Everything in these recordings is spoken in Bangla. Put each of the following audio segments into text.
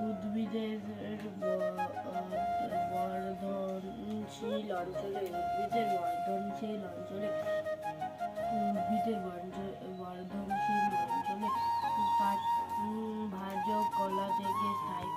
উদ্ভিদের বর্ধনশীল অঞ্চলে ভাজক কলা থেকে স্থায়ী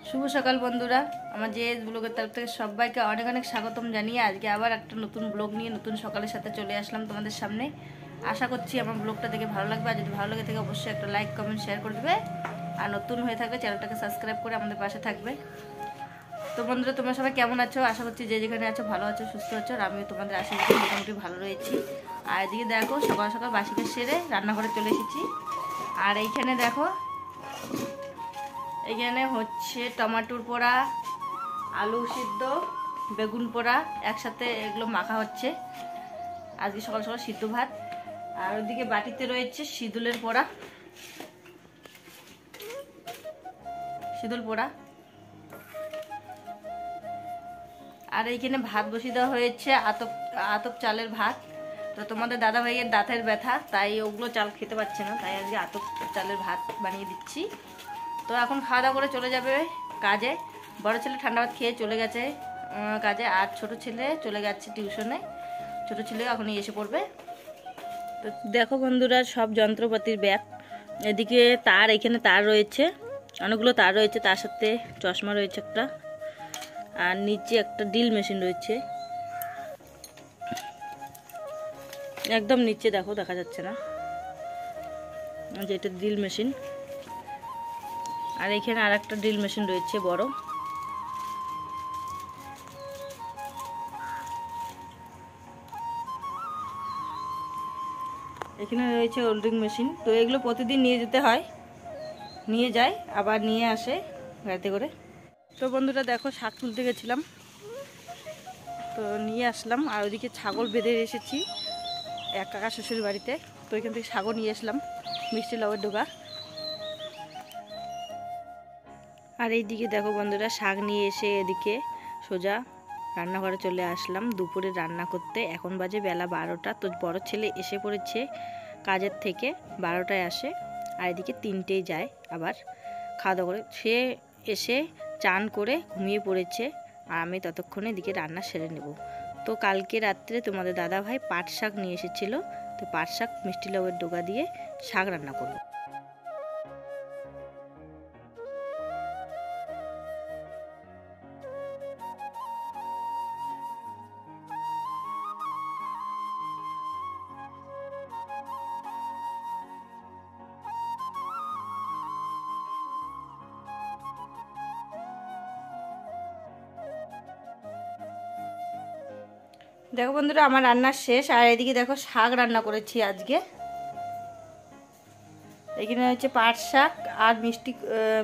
শুভ সকাল বন্ধুরা, আমার জেএস ব্লগের তরফ থেকে সবাইকে অনেক অনেক স্বাগতম জানিয়ে আজকে আবার একটা নতুন ব্লগ নিয়ে নতুন সকালের সাথে চলে আসলাম তোমাদের সামনে। আশা করছি আমার ব্লগটা দেখে ভালো লাগবে, আর যদি ভালো লাগে থাকে অবশ্যই একটা লাইক কমেন্ট শেয়ার করে দেবে, আর নতুন হয়ে থাকবে চ্যানেলটাকে সাবস্ক্রাইব করে আমাদের পাশে থাকবে। তো বন্ধুরা, তোমরা সবাই কেমন আছো? আশা করছি যে যেখানে আছো ভালো আছো, সুস্থ আছো, আর আমিও তোমাদের আশেপাশে মোটামুটি ভালো রয়েছি। আর এদিকে দেখো সকাল সকাল বাসিকে সেরে রান্নাঘরে চলে এসেছি। আর এইখানে দেখো, এখানে হচ্ছে টমেটোর পোড়া, আলু সিদ্ধ, বেগুন পোড়া একসাথে এগুলো মাখা হচ্ছে আজকে সকাল সকাল সিদ্ধ ভাত। আর ওইদিকে বাটিতে রয়েছে সিদুল পোড়া। আর এইখানে ভাত বসিয়ে দেওয়া হয়েছে আতপ চালের ভাত। তো তোমাদের দাদা ভাইয়ের দাঁতের ব্যথা, তাই ওগুলো চাল খেতে পারছে না, তাই আজকে আতপ চালের ভাত বানিয়ে দিচ্ছি। তো এখন খাওয়া দাওয়া করে চলে যাবে কাজে। বড় ছেলে ঠান্ডা ভাত খেয়ে চলে গেছে কাজে, আর ছোট ছেলে চলে গেছে টিউশনে। ছোট ছেলে এখনই এসে পড়বে। তো দেখো বন্ধুরা, সব যন্ত্রপাতির ব্যাগ। এদিকে তার, এখানে তার রয়েছে, অনেকগুলো তার রয়েছে, তার সাথে চশমা রয়েছে একটা, আর নিচে একটা ড্রিল মেশিন রয়েছে একদম নিচে, দেখো দেখা যাচ্ছে না যে এটা ড্রিল মেশিন। আর এখানে আর একটা ড্রিল মেশিন রয়েছে বড়। এখানে রয়েছে ওল্ডিং মেশিন। তো এগুলো প্রতিদিন নিয়ে যেতে হয়, নিয়ে যায় আবার নিয়ে আসে গাড়িতে করে। তো বন্ধুরা দেখো, শাক তুলতে গেছিলাম, তো নিয়ে আসলাম। আর ওইদিকে ছাগল বেঁধে এসেছি এক কাকা শ্বশুর বাড়িতে। তো এখান থেকে ছাগল নিয়ে আসলাম মিষ্টি লাউয়ের ডোগা। আর এইদিকে দেখো বন্ধুরা, শাক নিয়ে এসে এদিকে সোজা রান্নাঘরে চলে আসলাম দুপুরে রান্না করতে। এখন বাজে বেলা 12টা। তো বড় ছেলে এসে পড়েছে কাজের থেকে, 12টায় আসে, আর এদিকে 3টেই যায় আবার খাওয়া দাওয়া করে। সে এসে চান করে ঘুমিয়ে পড়েছে, আর আমি ততক্ষণে এদিকে রান্না সেরে নেব। তো কালকে রাত্রে তোমাদের দাদা ভাই পাট শাক নিয়ে এসেছিল, তো পাট শাক মিষ্টি লাউয়ের ডোগা দিয়ে শাক রান্না করব। দেখো বন্ধুরা আমার রান্না শেষ। আর এদিকে দেখো শাক রান্না করেছি আজকে। এখানে হচ্ছে পাট শাক আর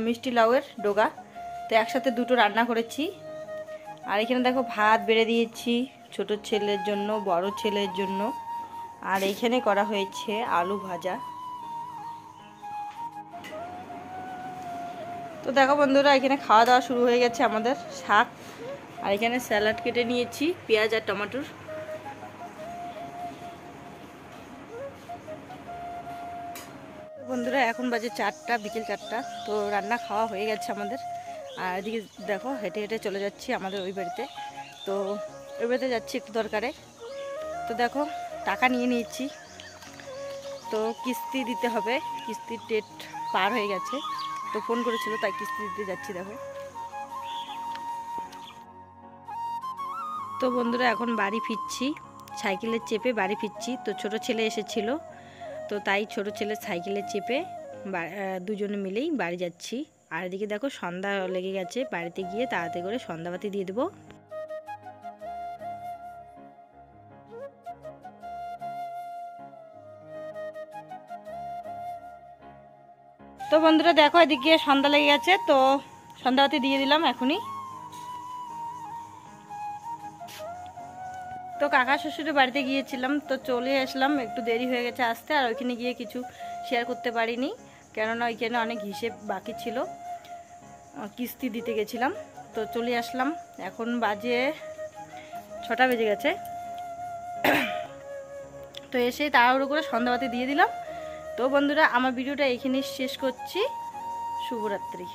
মিষ্টি লাউয়ের ডগা, তো একসাথে দুটো রান্না করেছি। আর এখানে দেখো ভাত বেড়ে দিয়েছি ছোট ছেলের জন্য, বড় ছেলের জন্য। আর এইখানে করা হয়েছে আলু ভাজা। তো দেখো বন্ধুরা এখানে খাওয়া দাওয়া শুরু হয়ে গেছে আমাদের। শাক আর এখানে স্যালাড কেটে নিয়েছি, পেঁয়াজ আর টমেটোর। বন্ধুরা এখন বাজে 4টা, বিকেল 4টা। তো রান্না খাওয়া হয়ে গেছে আমাদের। আর এদিকে দেখো হেঁটে হেঁটে চলে যাচ্ছি আমাদের ওই বাড়িতে। তো ওই বাড়িতে যাচ্ছি একটু দরকারে। তো দেখো টাকা নিয়ে নিয়েছি, তো কিস্তি দিতে হবে। কিস্তির ডেট পার হয়ে গেছে, তো ফোন করেছিল তাই কিস্তি দিতে যাচ্ছি। দেখো তো বন্ধুরা এখন বাড়ি ফিরছি, সাইকেলে চেপে বাড়ি ফিরছি। তো ছোট ছেলে এসেছিল, তো তাই ছোট ছেলে সাইকেলে চেপে দুজনে মিলেই বাড়ি যাচ্ছি। আর এদিকে দেখো সন্ধ্যা লেগে গেছে, বাড়িতে গিয়ে তাড়াতাড়ি করে সন্ধ্যাবাতি দিয়ে দেবো। তো বন্ধুরা দেখো এদিকে সন্ধ্যা লেগে গেছে, তো সন্ধ্যাবাতি দিয়ে দিলাম এখনই। তো কাকা শ্বশুরের বাড়িতে গিয়েছিলাম, তো চলে আসলাম, একটু দেরি হয়ে গেছে আসতে। আর ওইখানে গিয়ে কিছু শেয়ার করতে পারিনি, কেননা ওইখানে অনেক হিসেব বাকি ছিল, কিস্তি দিতে গেছিলাম। তো চলে আসলাম, এখন বাজে 6টা বেজে গেছে। তো এসে তাড়াহুড়ো করে সন্ধ্যাবাতি দিয়ে দিলাম। তো বন্ধুরা আমার ভিডিওটা এইখানেই শেষ করছি। শুভরাত্রি।